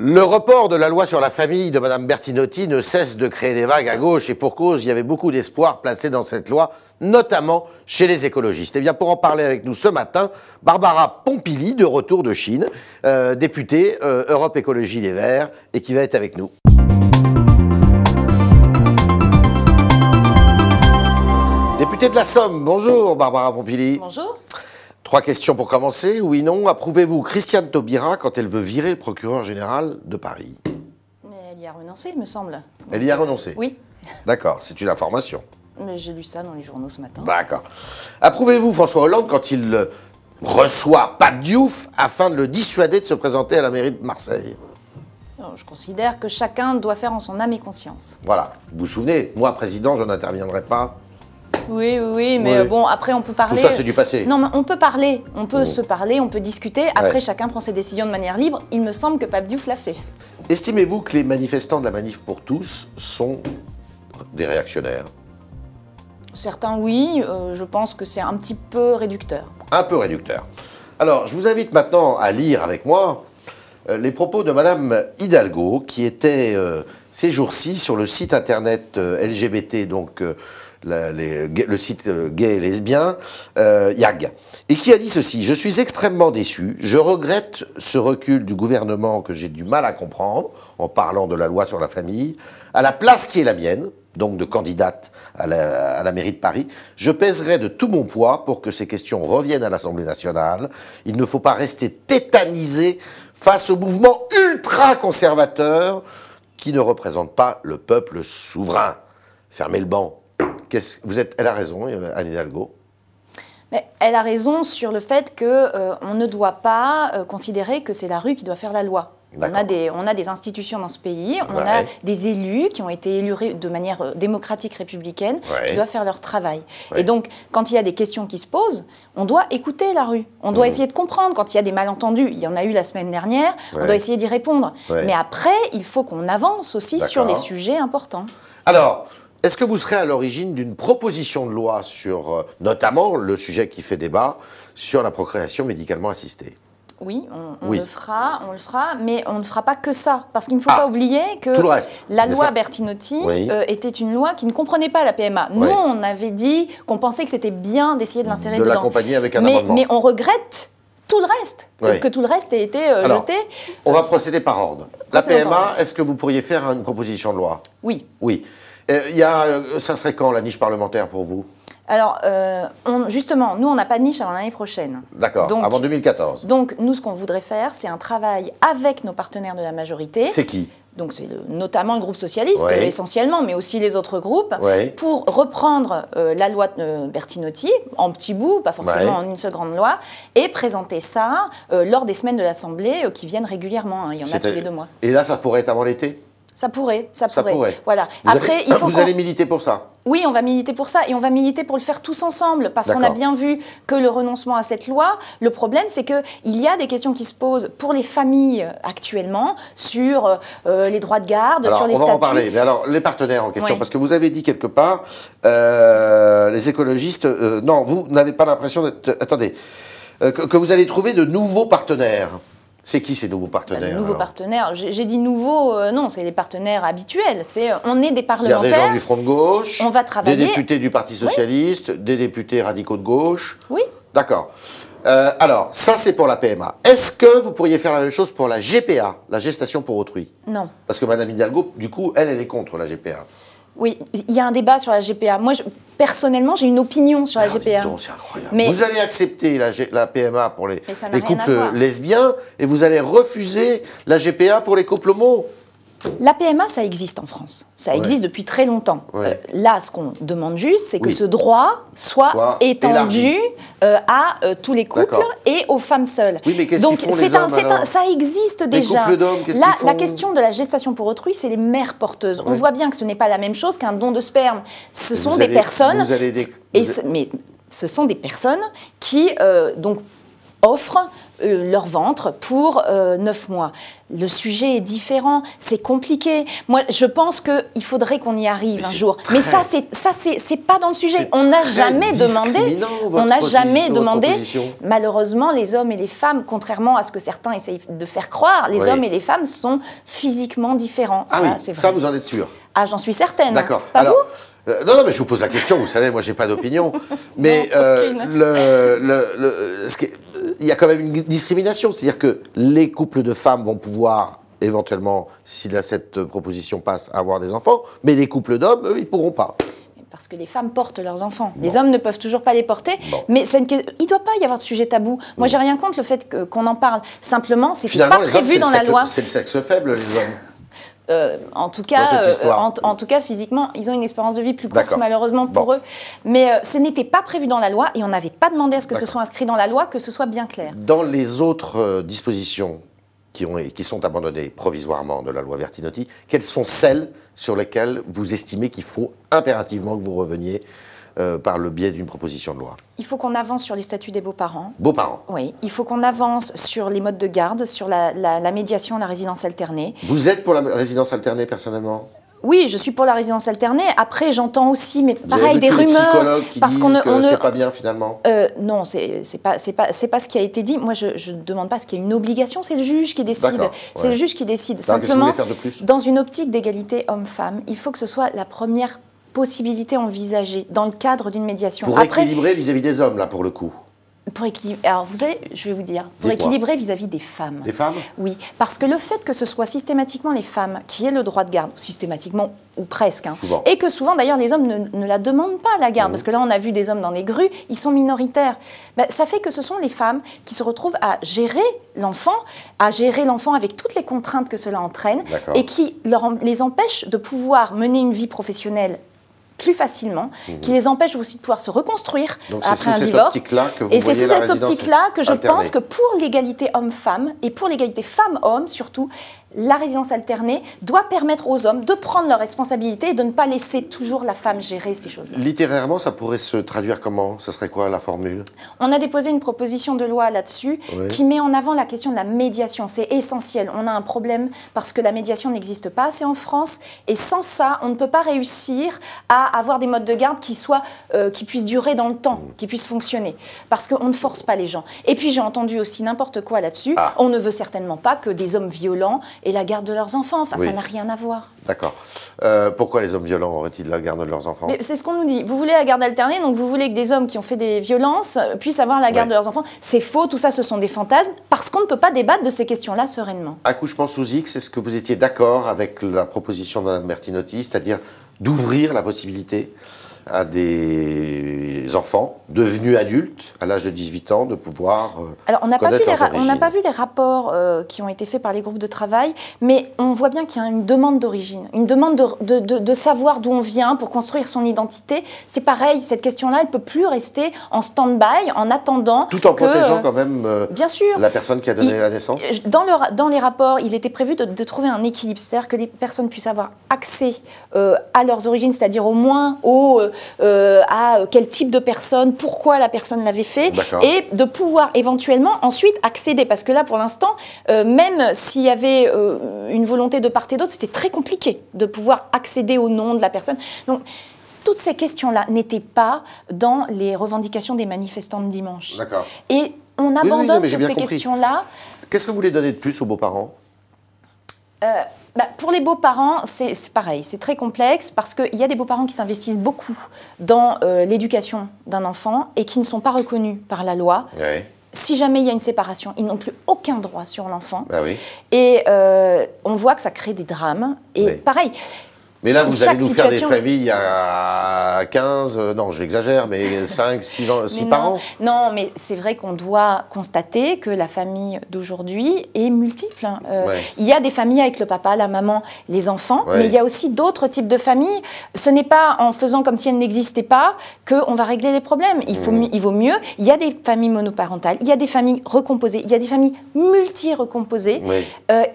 Le report de la loi sur la famille de Mme Bertinotti ne cesse de créer des vagues à gauche et pour cause, il y avait beaucoup d'espoir placé dans cette loi, notamment chez les écologistes. Et bien pour en parler avec nous ce matin, Barbara Pompili, de retour de Chine, députée Europe Écologie Les Verts, et qui va être avec nous. Députée de la Somme, bonjour Barbara Pompili. Bonjour. 3 questions pour commencer. Oui, non. Approuvez-vous Christiane Taubira quand elle veut virer le procureur général de Paris? Mais elle y a renoncé, il me semble. Elle y a renoncé? Oui. D'accord, c'est une information. Mais j'ai lu ça dans les journaux ce matin. D'accord. Approuvez-vous François Hollande quand il reçoit Pape Diouf afin de le dissuader de se présenter à la mairie de Marseille? Alors, je considère que chacun doit faire en son âme et conscience. Voilà. Vous vous souvenez, moi, président, je n'interviendrai pas. Oui, mais Oui. bon, après on peut parler... Tout ça, c'est du passé. Non, mais on peut parler, on peut se parler, on peut discuter. Après, Ouais. chacun prend ses décisions de manière libre. Il me semble que Pape Diouf l'a fait. Estimez-vous que les manifestants de la Manif pour tous sont des réactionnaires? Certains, oui. Je pense que c'est un petit peu réducteur. Un peu réducteur. Alors, je vous invite maintenant à lire avec moi les propos de Madame Hidalgo, qui était ces jours-ci sur le site internet LGBT, donc le site gay et lesbien, YAG, et qui a dit ceci: « Je suis extrêmement déçu, je regrette ce recul du gouvernement que j'ai du mal à comprendre, en parlant de la loi sur la famille, à la place qui est la mienne, donc de candidate à la mairie de Paris, je pèserai de tout mon poids pour que ces questions reviennent à l'Assemblée nationale. Il ne faut pas rester tétanisé face au mouvement ultra-conservateur qui ne représente pas le peuple souverain. » Fermez le banc. Elle a raison, Anne Hidalgo. Mais elle a raison sur le fait qu'on ne doit pas considérer que c'est la rue qui doit faire la loi. On a des institutions dans ce pays, on a des élus qui ont été élus de manière démocratique républicaine, qui doivent faire leur travail. Et donc, quand il y a des questions qui se posent, on doit écouter la rue. On doit essayer de comprendre quand il y a des malentendus. Il y en a eu la semaine dernière, on doit essayer d'y répondre. Mais après, il faut qu'on avance aussi sur les sujets importants. Alors, est-ce que vous serez à l'origine d'une proposition de loi sur, notamment, le sujet qui fait débat, sur la procréation médicalement assistée? Oui, on le fera, mais on ne fera pas que ça. Parce qu'il ne faut pas oublier que la loi Bertinotti était une loi qui ne comprenait pas la PMA. Nous, on avait dit qu'on pensait que c'était bien d'essayer de l'insérer dedans. De l'accompagner avec un amendement. Mais on regrette tout le reste, que tout le reste ait été jeté. On va procéder par ordre. La PMA, est-ce que vous pourriez faire une proposition de loi? Oui. Oui. Ça serait quand la niche parlementaire pour vous? Alors, justement, nous, on n'a pas de niche avant l'année prochaine. D'accord, avant 2014. Donc, nous, ce qu'on voudrait faire, c'est un travail avec nos partenaires de la majorité. C'est qui? Donc, c'est notamment le groupe socialiste, essentiellement, mais aussi les autres groupes, pour reprendre la loi Bertinotti, en petits bouts, pas forcément en une seule grande loi, et présenter ça lors des semaines de l'Assemblée qui viennent régulièrement. Il y en a tous les 2 mois. Et là, ça pourrait être avant l'été? Ça pourrait. Voilà. Vous allez militer pour ça? Oui, on va militer pour ça et on va militer pour le faire tous ensemble parce qu'on a bien vu que le renoncement à cette loi, le problème c'est qu'il y a des questions qui se posent pour les familles actuellement sur les droits de garde, sur les statuts. On va en parler, mais alors les partenaires en question, parce que vous avez dit quelque part, les écologistes, non, vous n'avez pas l'impression d'être, attendez, que vous allez trouver de nouveaux partenaires. C'est qui ces nouveaux partenaires? Nouveaux partenaires, j'ai dit nouveaux, non, c'est les partenaires habituels. On est des parlementaires. C'est-à-dire des gens du Front de gauche, on va travailler. Des députés du Parti socialiste, des députés radicaux de gauche. Oui. D'accord. Alors, ça c'est pour la PMA. Est-ce que vous pourriez faire la même chose pour la GPA, la gestation pour autrui? Non. Parce que Mme Hidalgo, du coup, elle est contre la GPA. Oui, il y a un débat sur la GPA. Moi, personnellement, j'ai une opinion sur la GPA. C'est incroyable. Mais vous allez accepter la PMA pour les couples lesbiens et vous allez refuser la GPA pour les couples homo. La PMA, ça existe en France. Ça existe depuis très longtemps. Là, ce qu'on demande juste, c'est que ce droit soit étendu à tous les couples et aux femmes seules. Oui, mais qu'est-ce qu'ils font les hommes, ça existe déjà. Les couples d'hommes, qu'est-ce qu'ils font? La question de la gestation pour autrui, c'est les mères porteuses. On voit bien que ce n'est pas la même chose qu'un don de sperme. Ce sont des personnes... Mais ce sont des personnes qui donc offrent leur ventre pour 9 mois. Le sujet est différent, c'est compliqué. Moi, je pense qu'il faudrait qu'on y arrive un jour. Mais ça, c'est pas dans le sujet. On n'a jamais demandé. Malheureusement, les hommes et les femmes, contrairement à ce que certains essayent de faire croire, les hommes et les femmes sont physiquement différents. Ah oui, ça vous en êtes sûr? Ah, j'en suis certaine. D'accord. Pas vous? Non, mais je vous pose la question, vous savez, moi, j'ai pas d'opinion. Mais il y a quand même une discrimination. C'est-à-dire que les couples de femmes vont pouvoir, éventuellement, si cette proposition passe, avoir des enfants, mais les couples d'hommes, eux, ils ne pourront pas. Parce que les femmes portent leurs enfants. Les hommes ne peuvent toujours pas les porter. Mais il ne doit pas y avoir de sujet tabou. Moi, j'ai rien contre le fait qu'on en parle. Simplement, c'est pas prévu dans la loi. C'est le sexe faible, les hommes. En tout cas, physiquement, ils ont une espérance de vie plus courte, malheureusement pour eux. Mais ce n'était pas prévu dans la loi et on n'avait pas demandé à ce que ce soit inscrit dans la loi, que ce soit bien clair. Dans les autres dispositions qui sont abandonnées provisoirement de la loi Bertinotti, quelles sont celles sur lesquelles vous estimez qu'il faut impérativement que vous reveniez par le biais d'une proposition de loi? Il faut qu'on avance sur les statuts des beaux-parents. Beaux-parents? Oui. Il faut qu'on avance sur les modes de garde, sur la médiation, la résidence alternée. Vous êtes pour la résidence alternée, personnellement? Oui, je suis pour la résidence alternée. Après, j'entends aussi, mais vous pareil, avez vu des tous rumeurs. Les psychologues qui disent que c'est pas bien, finalement? Non, c'est pas ce qui a été dit. Moi, je ne demande pas ce qu'il y a une obligation, c'est le juge qui décide. C'est le juge qui décide. Simplement, faire de plus dans une optique d'égalité homme-femme, il faut que ce soit la première possibilité envisagée dans le cadre d'une médiation. Pour équilibrer vis-à-vis des hommes, là, pour le coup. Pour équilibrer, alors vous savez, je vais vous dire, pour équilibrer vis-à-vis des femmes. Des femmes? Oui, parce que le fait que ce soit systématiquement les femmes qui aient le droit de garde, systématiquement ou presque, et que souvent d'ailleurs les hommes ne la demandent pas la garde, parce que là on a vu des hommes dans des grues, ils sont minoritaires. Ça fait que ce sont les femmes qui se retrouvent à gérer l'enfant avec toutes les contraintes que cela entraîne, et qui les empêchent de pouvoir mener une vie professionnelle plus facilement, qui les empêche aussi de pouvoir se reconstruire après un divorce. Et c'est sous cette optique-là que je pense que pour l'égalité homme-femme, et pour l'égalité femme-homme surtout, la résidence alternée doit permettre aux hommes de prendre leurs responsabilités et de ne pas laisser toujours la femme gérer ces choses-là. Littérairement, ça pourrait se traduire comment? Ça serait quoi la formule? On a déposé une proposition de loi là-dessus qui met en avant la question de la médiation. C'est essentiel. On a un problème parce que la médiation n'existe pas assez en France et sans ça, on ne peut pas réussir à avoir des modes de garde qui puissent durer dans le temps, qui puissent fonctionner. Parce qu'on ne force pas les gens. Et puis j'ai entendu aussi n'importe quoi là-dessus. On ne veut certainement pas que des hommes violents aient la garde de leurs enfants. Enfin, ça n'a rien à voir. D'accord. Pourquoi les hommes violents auraient-ils la garde de leurs enfants? C'est ce qu'on nous dit. Vous voulez la garde alternée, donc vous voulez que des hommes qui ont fait des violences puissent avoir la garde de leurs enfants. C'est faux, tout ça, ce sont des fantasmes, parce qu'on ne peut pas débattre de ces questions-là sereinement. Accouchement sous X, est-ce que vous étiez d'accord avec la proposition de Mme Bertinotti, c'est-à-dire d'ouvrir la possibilité à des enfants devenus adultes à l'âge de 18 ans de pouvoir Alors, on n'a pas vu les rapports qui ont été faits par les groupes de travail, mais on voit bien qu'il y a une demande d'origine, une demande de savoir d'où on vient pour construire son identité. C'est pareil, cette question-là, elle ne peut plus rester en stand-by, en attendant tout en protégeant quand même bien sûr, la personne qui a donné la naissance. Dans les rapports, il était prévu de trouver un équilibre, c'est-à-dire que les personnes puissent avoir accès à leurs origines, c'est-à-dire au moins à quel type de personne, pourquoi la personne l'avait fait, et de pouvoir éventuellement ensuite accéder. Parce que là, pour l'instant, même s'il y avait une volonté de part et d'autre, c'était très compliqué de pouvoir accéder au nom de la personne. Donc, toutes ces questions-là n'étaient pas dans les revendications des manifestants de dimanche. D'accord. Et on abandonne toutes ces questions-là. Qu'est-ce que vous voulez donner de plus aux beaux-parents? Pour les beaux-parents, c'est pareil, c'est très complexe parce qu'il y a des beaux-parents qui s'investissent beaucoup dans l'éducation d'un enfant et qui ne sont pas reconnus par la loi. Oui. Si jamais il y a une séparation, ils n'ont plus aucun droit sur l'enfant. Oui. Et on voit que ça crée des drames. Et pareil. Mais là, vous allez nous faire des familles à 15, non, j'exagère, mais 5, 6 parents. Non, mais c'est vrai qu'on doit constater que la famille d'aujourd'hui est multiple. Il y a des familles avec le papa, la maman, les enfants, mais il y a aussi d'autres types de familles. Ce n'est pas en faisant comme si elles n'existaient pas qu'on va régler les problèmes. Il vaut mieux. Il y a des familles monoparentales, il y a des familles recomposées, il y a des familles multi-recomposées.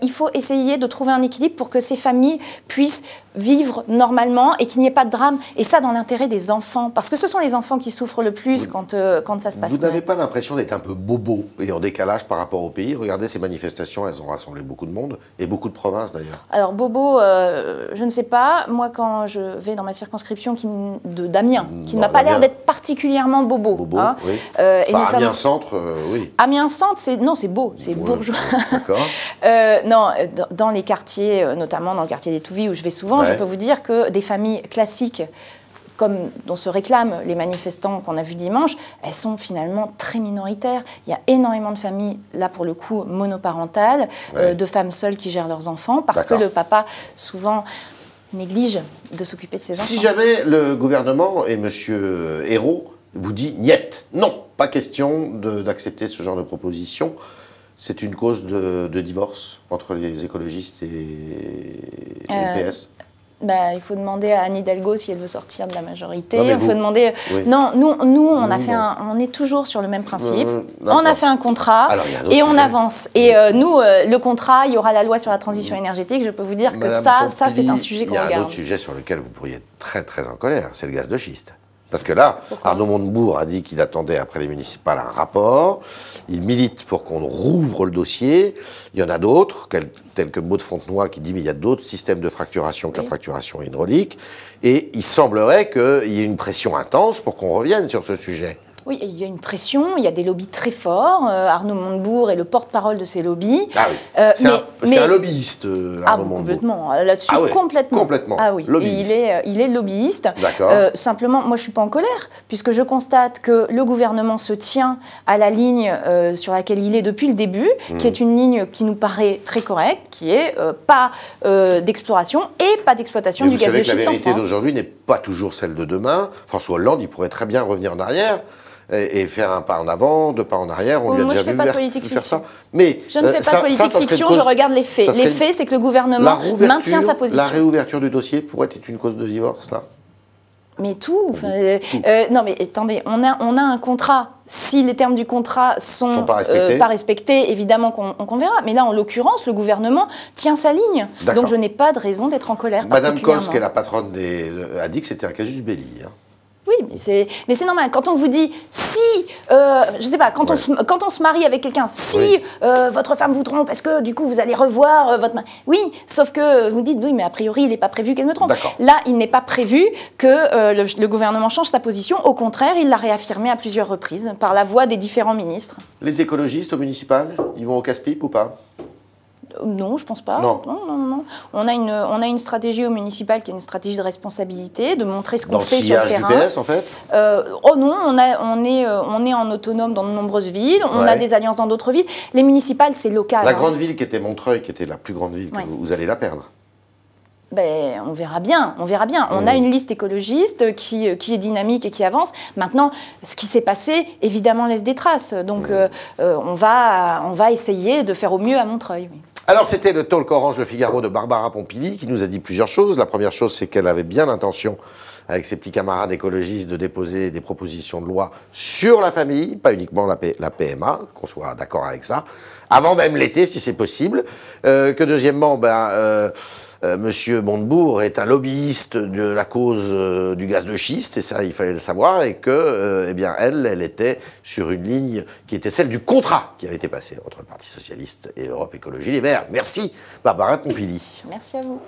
Il faut essayer de trouver un équilibre pour que ces familles puissent vivre vivre normalement et qu'il n'y ait pas de drame. Et ça, dans l'intérêt des enfants. Parce que ce sont les enfants qui souffrent le plus quand ça se passe mal. Vous n'avez pas l'impression d'être un peu bobo et en décalage par rapport au pays? Regardez ces manifestations, elles ont rassemblé beaucoup de monde et beaucoup de provinces d'ailleurs. Alors bobo, je ne sais pas. Moi, quand je vais dans ma circonscription d'Amiens, qui ne m'a pas l'air d'être particulièrement bobo. Bobo, hein, oui. Et enfin, notamment, Amiens Centre, oui. Amiens Centre, c'est beau, c'est bourgeois. D'accord. Non, dans les quartiers, notamment dans le quartier des Touvis où je vais souvent, je peux vous dire que des familles classiques, dont se réclament les manifestants qu'on a vus dimanche, elles sont finalement très minoritaires. Il y a énormément de familles, là pour le coup, monoparentales, de femmes seules qui gèrent leurs enfants, parce que le papa, souvent, néglige de s'occuper de ses enfants. Si jamais le gouvernement et M. Ayrault vous dit « niet », non, pas question d'accepter ce genre de proposition, c'est une cause de divorce entre les écologistes et le PS? Il faut demander à Anne Hidalgo si elle veut sortir de la majorité. Non, il faut demander. Oui. Non, nous, on est toujours sur le même principe. On a fait un contrat et on avance. Et nous, le contrat, il y aura la loi sur la transition énergétique. Je peux vous dire que ça, c'est un sujet qu'on regarde. Il y a un autre sujet sur lequel vous pourriez être très très en colère, c'est le gaz de schiste. Parce que là, Arnaud Montebourg a dit qu'il attendait après les municipales un rapport. Il milite pour qu'on rouvre le dossier. Il y en a d'autres, tels que Maud Fontenoy qui dit mais il y a d'autres systèmes de fracturation que la fracturation hydraulique. Et il semblerait qu'il y ait une pression intense pour qu'on revienne sur ce sujet. Oui, il y a une pression, il y a des lobbies très forts. Arnaud Montebourg est le porte-parole de ces lobbies. Ah oui, c'est un lobbyiste, Arnaud Montebourg. Complètement. Là-dessus, complètement. Ah oui, il est lobbyiste. D'accord. Simplement, moi, je ne suis pas en colère, puisque je constate que le gouvernement se tient à la ligne sur laquelle il est depuis le début, qui est une ligne qui nous paraît très correcte, qui est pas d'exploration et pas d'exploitation du gaz de schiste en France. La vérité d'aujourd'hui n'est pas toujours celle de demain. François Hollande, il pourrait très bien revenir en arrière et faire un pas en avant, 2 pas en arrière. On lui a déjà vu faire ça. Mais je ne fais pas de politique fiction, je regarde les faits. Les faits, c'est que le gouvernement maintient sa position. La réouverture du dossier pourrait être une cause de divorce, là? Mais tout. Non, mais attendez, on a un contrat. Si les termes du contrat sont pas respectés, évidemment qu'on verra. Mais là, en l'occurrence, le gouvernement tient sa ligne. Donc je n'ai pas de raison d'être en colère. Madame Cos, qui est la patronne a dit que c'était un casus belli. Hein. Oui, mais c'est normal. Quand on vous dit si, je sais pas, quand on se marie avec quelqu'un, si votre femme vous trompe, est-ce que du coup vous allez revoir votre mari? Oui, sauf que vous dites oui, mais a priori il n'est pas prévu qu'elle me trompe. Là, il n'est pas prévu que le gouvernement change sa position. Au contraire, il l'a réaffirmé à plusieurs reprises par la voix des différents ministres. Les écologistes au municipal, ils vont au casse-pipe ou pas? Non, je pense pas. Non. On a une stratégie au municipal qui est une stratégie de responsabilité, de montrer ce qu'on fait sur le terrain. Dans le sillage du PS, en fait Oh non, on est en autonome dans de nombreuses villes, on a des alliances dans d'autres villes. Les municipales, c'est local. La grande ville qui était Montreuil, qui était la plus grande ville, vous allez la perdre. On verra bien. On a une liste écologiste qui est dynamique et qui avance. Maintenant, ce qui s'est passé, évidemment, laisse des traces. Donc, on va essayer de faire au mieux à Montreuil. Oui. Alors, c'était le Talk Orange Le Figaro de Barbara Pompili qui nous a dit plusieurs choses. La première chose, c'est qu'elle avait bien l'intention, avec ses petits camarades écologistes, de déposer des propositions de loi sur la famille, pas uniquement la PMA, qu'on soit d'accord avec ça, avant même l'été, si c'est possible. Que deuxièmement, Monsieur Montebourg est un lobbyiste de la cause du gaz de schiste, et ça, il fallait le savoir, et que, elle était sur une ligne qui était celle du contrat qui avait été passé entre le Parti Socialiste et Europe Écologie Les Verts. Merci, Barbara Pompili. Merci à vous.